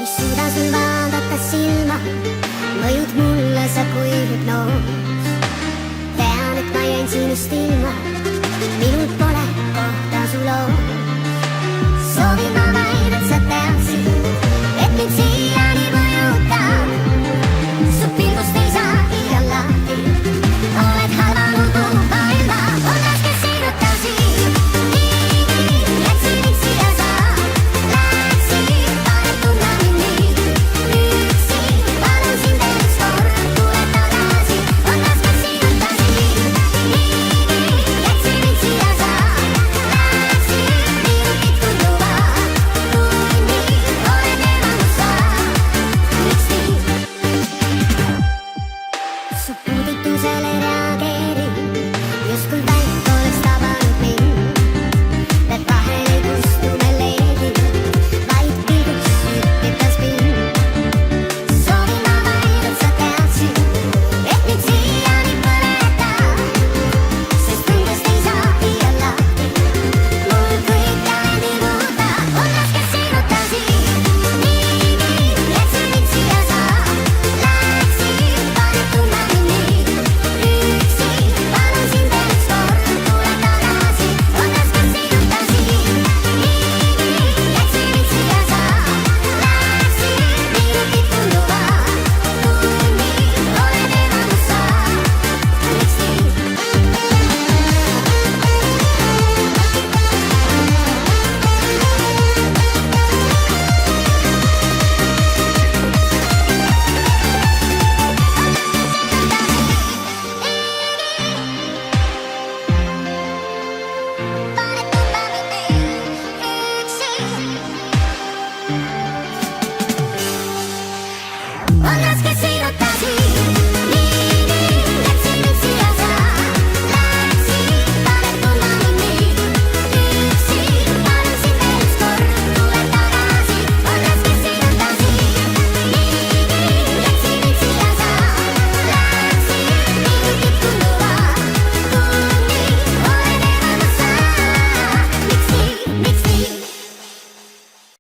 suuda sul vaadata silma, mõjud mulle sa kui hüpnoos. Tean, et ma jäin sinust ilma, minul pole kohta su loos. Soovin ma vaid, et sa teadsid, et mind siiani mõjutab. Su pilgust ei saa iial lahti, oled halvanud mu maailma, on raske sirutasi. Niigi jätsid mind siia sa läksid, paned tundma mind nii üksi. Palun sind veel üks kord, tule tagasi, on raske sirutasi. Niigi jätsid mind siia sa läksid, minutit tunduvad tunni, oled enamus sa, miks nii? Su puudutusele reageerin, justkui välk oleks tabanud mind. Need vahel ei kustu me leegin, vaid pilgus üritas mind. Soovin ma vaid, et sa teadsid, et mind siiani põletab, sest tundest ei saa iial lahti. Mul kõik käed ei muuda, on raske sirutasi. Niigi jätsid mind siia sa läksid, paned tundma mind nii üksi. Palun sind veel üks kord, tule tagasi, on raske sirutasi. Niigi jätsid mind siia sa läksid, minutit tunduvad tunni, oled enamus sa, miks nii? Paned tundma mind nii üksi,